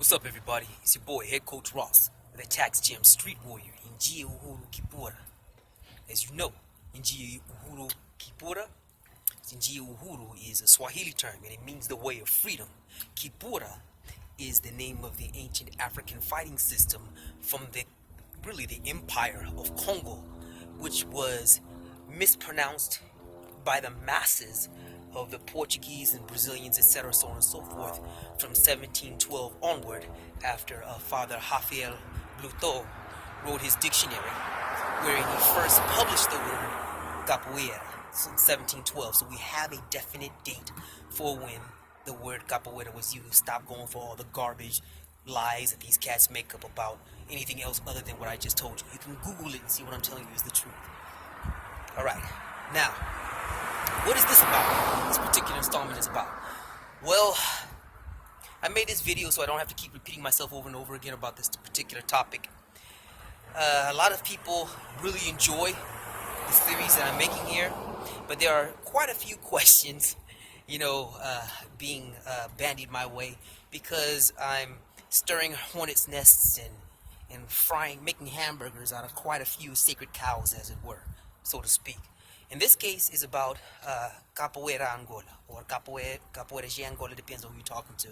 What's up, everybody? It's your boy, Head Coach Ross, the Tax Gym Street Warrior in Uhuru Kipura. As you know, in Uhuru Kipura, Uhuru is a Swahili term and it means the way of freedom. Kipura is the name of the ancient African fighting system from the empire of Congo, which was mispronounced by the masses of the Portuguese and Brazilians, etc., so on and so forth, from 1712 onward, after Father Rafael Bluto wrote his dictionary, where he first published the word Capoeira in 1712. So we have a definite date for when the word Capoeira was used. Stop going for all the garbage lies that these cats make up about anything else other than what I just told you. You can Google it and see what I'm telling you is the truth. Alright, now, what is this about? This particular installment is about. Well, I made this video so I don't have to keep repeating myself over and over again about this particular topic. A lot of people really enjoy the series that I'm making here, but there are quite a few questions, being bandied my way because I'm stirring hornets' nests and making hamburgers out of quite a few sacred cows, as it were, so to speak. In this case, is about Capoeira Angola, or Capoeira de Angola, depends on who you're talking to.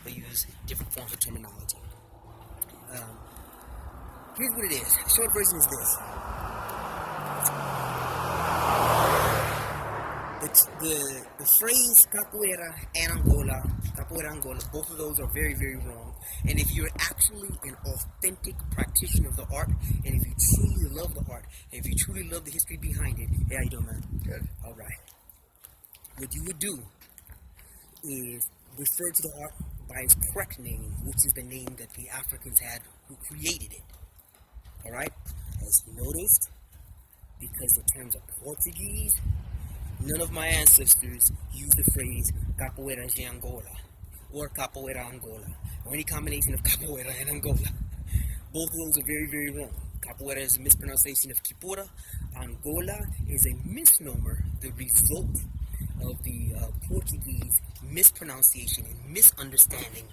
They use different forms of terminology. Here's what it is. The short version is this. The phrase Capoeira and Capoeira Angola, both of those are very, very wrong. And if you're actually an authentic practitioner of the art, and if you truly love the art, and if you truly love the history behind it, hey, how you doing, man? Good. All right. What you would do is refer to the art by its correct name, which is the name that the Africans had who created it. All right? As you noticed, because the terms are Portuguese, none of my ancestors used the phrase Capoeira de Angola or Capoeira Angola or any combination of Capoeira and Angola. Both of those are very, very wrong. Capoeira is a mispronunciation of Kipura. Angola is a misnomer, the result of the Portuguese mispronunciation and misunderstanding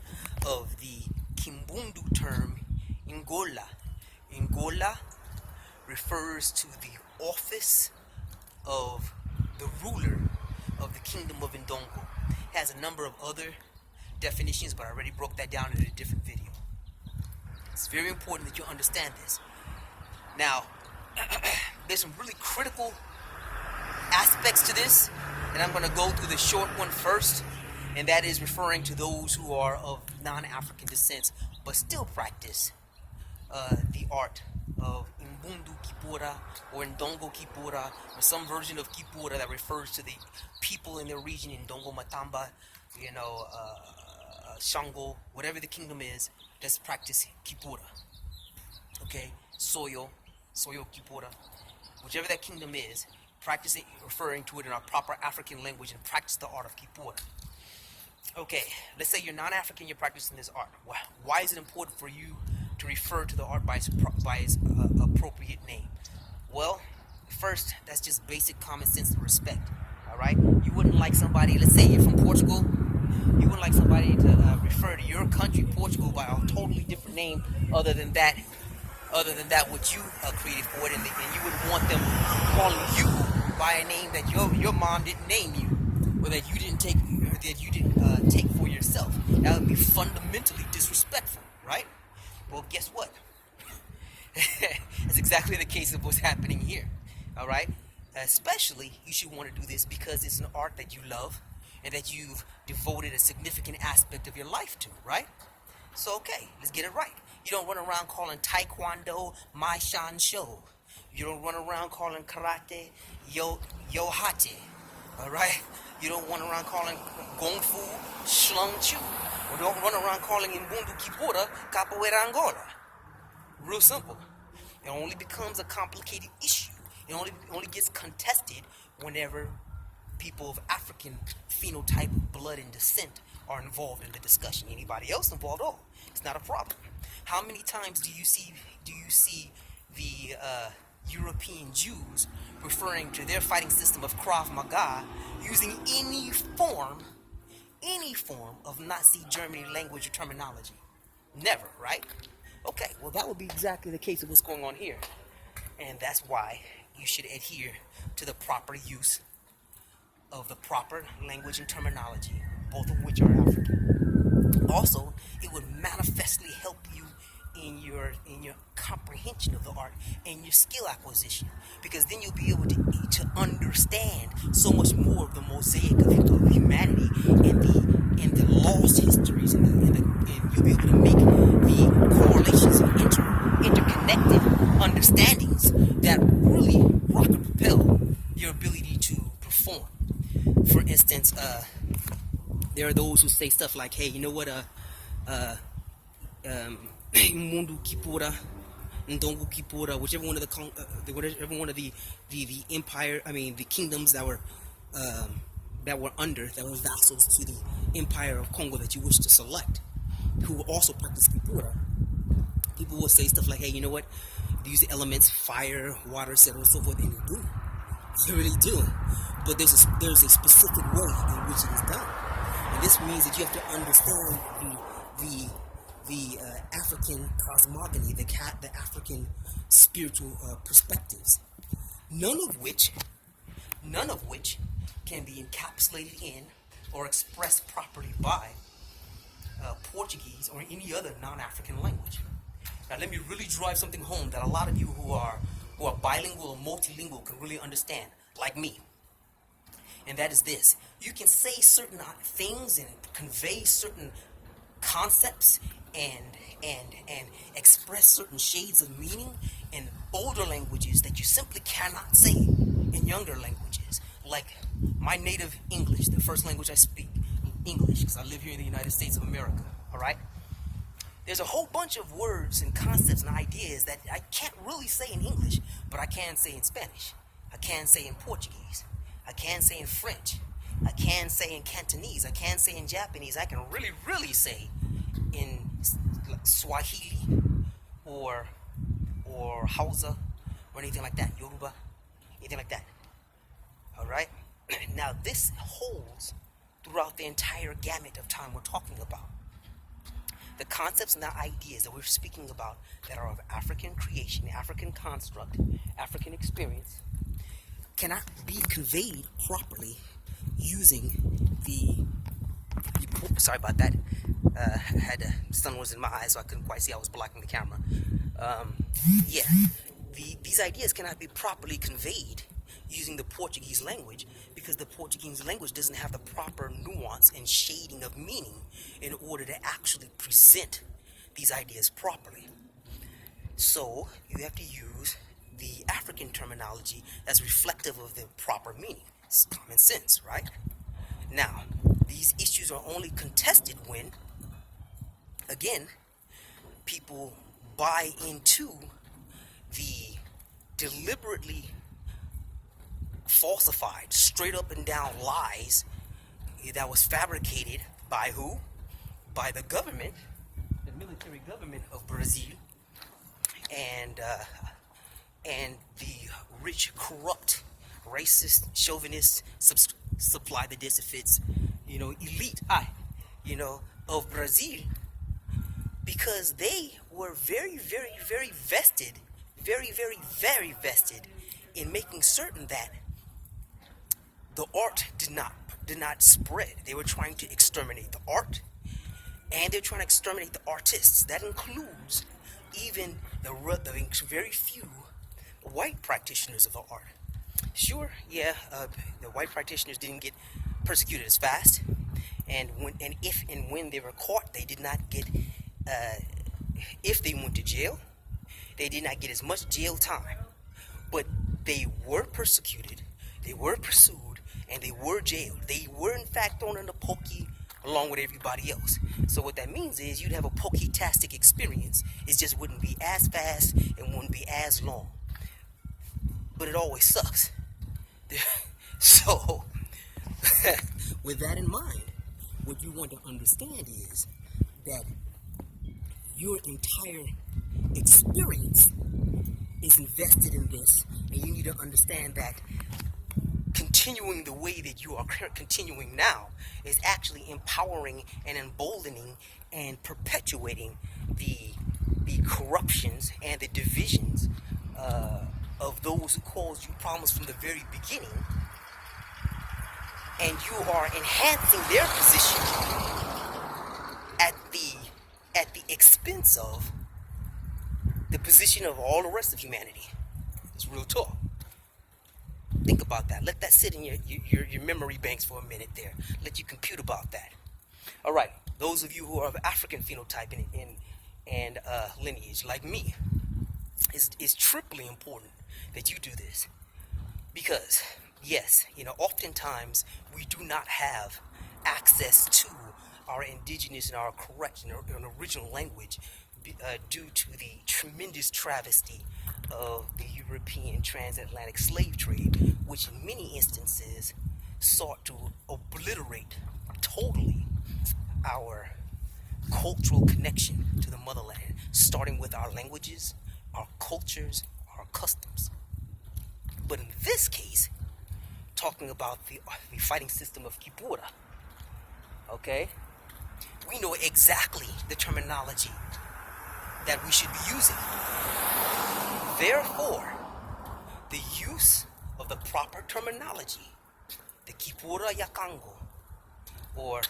of the Kimbundu term Angola. Angola refers to the office of the ruler of the kingdom of Ndongo. It has a number of other definitions, but I already broke that down in a different video. It's very important that you understand this. Now, there's some really critical aspects to this, and I'm going to go through the short one first, and that is referring to those who are of non-African descent, but still practice the art of Ovimbundu Kipura or Ndongo Kipura, or some version of Kipura that refers to the people in the region in Ndongo Matamba, Shango, whatever the kingdom is, let's practice Kipura. Okay? Soyo Kipura. Whichever that kingdom is, practice it, referring to it in our proper African language, and practice the art of Kipura. Okay, let's say you're non-African, you're practicing this art. Why is it important for you to refer to the art by its appropriate name? Well, first, that's just basic common sense and respect. All right, you wouldn't like somebody, let's say you're from Portugal, you wouldn't like somebody to refer to your country, Portugal, by a totally different name other than that what you created for it, and you wouldn't want them calling you by a name that your mom didn't name you, or that you didn't take for yourself. That would be fundamentally disrespectful, right? Well, guess what? That's exactly the case of what's happening here. All right? Especially, you should want to do this because it's an art that you love and that you've devoted a significant aspect of your life to, right? So, okay, let's get it right. You don't run around calling Taekwondo Mai Shan Shou. You don't run around calling Karate Yo Hate. All right? You don't run around calling Gong Fu Shlung Chu. Or don't run around calling Mbundu Kipura Capoeira Angola. Real simple. It only becomes a complicated issue. It only gets contested whenever people of African phenotype, blood, and descent are involved in the discussion. Anybody else involved, it's not a problem. How many times do you see the European Jews referring to their fighting system of Krav Maga using any form of Nazi Germany language or terminology? Never, right? Okay, well, that would be exactly the case of what's going on here. And that's why you should adhere to the proper use of the proper language and terminology, both of which are African. Also, it would manifestly help you in your comprehension of the art and your skill acquisition, because then you'll be able to understand so much more of the mosaic of humanity and the lost histories and you'll be able to make the correlations and interconnected understandings that really rock and propel your ability to perform. For instance, there are those who say stuff like, "Hey, you know what? Mundu Kipura, Ndongo Kipura, whichever one of the empire, the kingdoms that were that were vassals to the empire of Congo that you wish to select, who also practice Kipura." People will say stuff like, "Hey, you know what? They use the elements fire, water, etc., and so forth," and they do. They really do. But there's a specific way in which it is done, and this means that you have to understand the African cosmogony, the African spiritual perspectives, none of which can be encapsulated in or expressed properly by Portuguese or any other non-African language. Now, let me really drive something home that a lot of you who are bilingual or multilingual can really understand, like me. And that is this: you can say certain things and convey certain concepts and express certain shades of meaning in older languages that you simply cannot say in younger languages. Like my native English, the first language I speak, English, because I live here in the United States of America, all right? There's a whole bunch of words and concepts and ideas that I can't really say in English, but I can say in Spanish. I can say in Portuguese. I can say in French. I can say in Cantonese. I can say in Japanese. I can really, really say in Swahili or Hausa or anything like that, Yoruba, anything like that. All right? Now, this holds throughout the entire gamut of time we're talking about. The concepts and the ideas that we're speaking about that are of African creation, African construct, African experience, cannot be conveyed properly using sorry about that. The sun was in my eyes, so I couldn't quite see. I was blocking the camera. These ideas cannot be properly conveyed using the Portuguese language, because the Portuguese language doesn't have the proper nuance and shading of meaning in order to actually present these ideas properly. So you have to use the African terminology that's reflective of the proper meaning. It's common sense, right? Now, these issues are only contested when, again, people buy into the deliberately falsified, straight up and down lies that was fabricated by who? By the government, the military government of Brazil, and the rich, corrupt, racist, chauvinist, supply the dissipates, elite, of Brazil, because they were very, very, very vested, very, very, very vested in making certain that the art did not spread. They were trying to exterminate the art, and they're trying to exterminate the artists. That includes even the very few white practitioners of the art. Sure, the white practitioners didn't get persecuted as fast, and when they were caught, they did not get. If they went to jail, they did not get as much jail time, but they were persecuted, they were pursued, and they were jailed. They were in fact thrown in the pokey along with everybody else. So what that means is you'd have a pokey-tastic experience. It just wouldn't be as fast and wouldn't be as long. But it always sucks. So, with that in mind, what you want to understand is that your entire experience is invested in this, and you need to understand that continuing the way that you are continuing now is actually empowering and emboldening and perpetuating the corruptions and the divisions of those who caused you problems from the very beginning, and you are enhancing their position at the expense of the position of all the rest of humanity. It's real talk. Think about that. Let that sit in your memory banks for a minute there. Let you compute about that. All right. Those of you who are of African phenotype and lineage, like me, it's triply important that you do this. Because, yes, oftentimes we do not have access to our indigenous and our correct and original language due to the tremendous travesty of the European transatlantic slave trade, which in many instances sought to obliterate totally our cultural connection to the motherland, starting with our languages, our cultures, our customs. But in this case, talking about the fighting system of Kipura, okay, we know exactly the terminology that we should be using. Therefore, the use of the proper terminology, the Kipura Yakango, or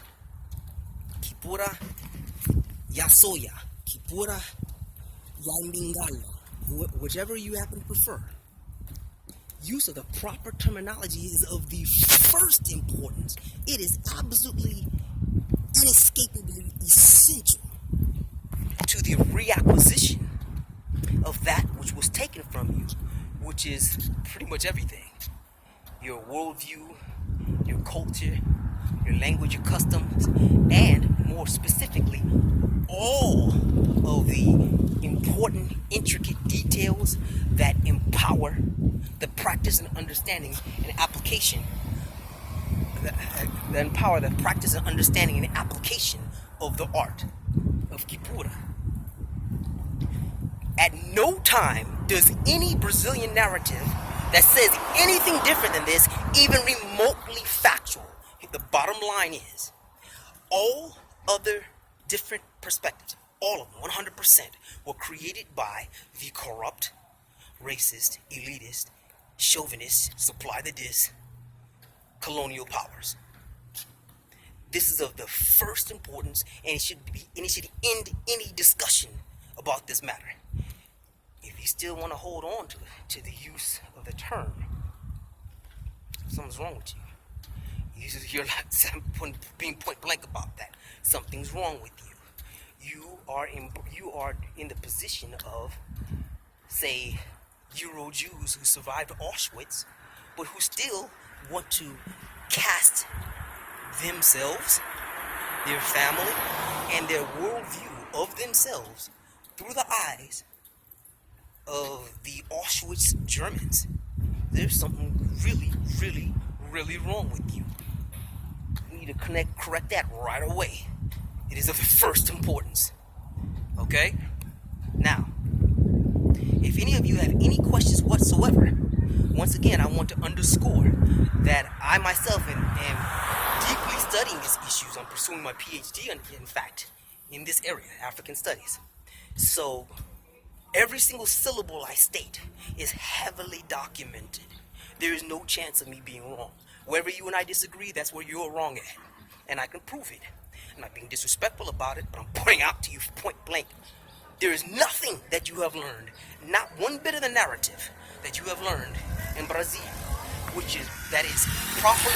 Kipura Yasoya, Kipura Yambingalo, whichever you happen to prefer, use of the proper terminology is of the first importance. It is absolutely inescapably essential to the reacquisition of that which was taken from you, which is pretty much everything. Your worldview, your culture, your language, your customs, and more specifically, all of the important, intricate details that empower the practice and understanding and application, that empower the practice and understanding and application of the art of Kipura. At no time does any Brazilian narrative that says anything different than this even remotely factual. The bottom line is, all other different perspectives, all of them, 100%, were created by the corrupt, racist, elitist, chauvinist, supply the dis, colonial powers. This is of the first importance, and it should end any discussion about this matter. If you still want to hold on to the use of the term, something's wrong with you. You're not being point blank about that. Something's wrong with you. You are in the position of, say, Euro Jews who survived Auschwitz, but who still want to cast themselves, their family, and their worldview of themselves through the eyes of the Auschwitz Germans. There's something really, really, really wrong with you. You need to correct that right away. It is of the first importance. Okay? Now, if any of you have any questions whatsoever, once again, I want to underscore that I myself am deeply studying these issues. I'm pursuing my PhD, in fact, in this area, African Studies. So, every single syllable I state is heavily documented. There is no chance of me being wrong. Wherever you and I disagree, that's where you're wrong at. And I can prove it. I'm not being disrespectful about it, but I'm pointing out to you point blank. There is nothing that you have learned, not one bit of the narrative that you have learned in Brazil, that is properly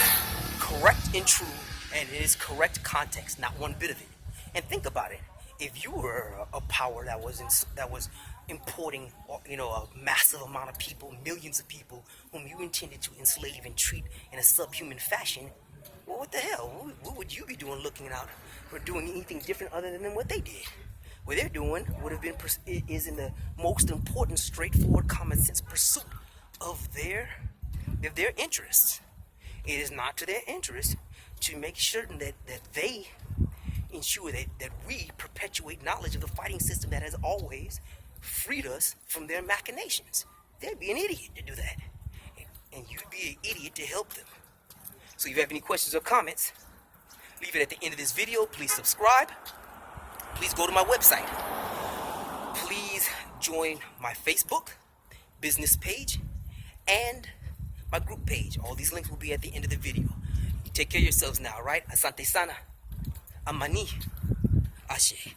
correct and true, and it is correct context, not one bit of it. And think about it. If you were a power that was importing, a massive amount of people, millions of people, whom you intended to enslave and treat in a subhuman fashion, well, what the hell? What would you be doing looking out for doing anything different other than what they did? What they're doing is in the most important, straightforward, common sense pursuit of their interests. It is not to their interest to make certain that they ensure that we perpetuate knowledge of the fighting system that has always freed us from their machinations. They'd be an idiot to do that. And you'd be an idiot to help them. So if you have any questions or comments, leave it at the end of this video. Please subscribe. Please go to my website, join my Facebook business page and my group page. All these links will be at the end of the video. You take care of yourselves now, right? Asante sana. Amani. Ashe.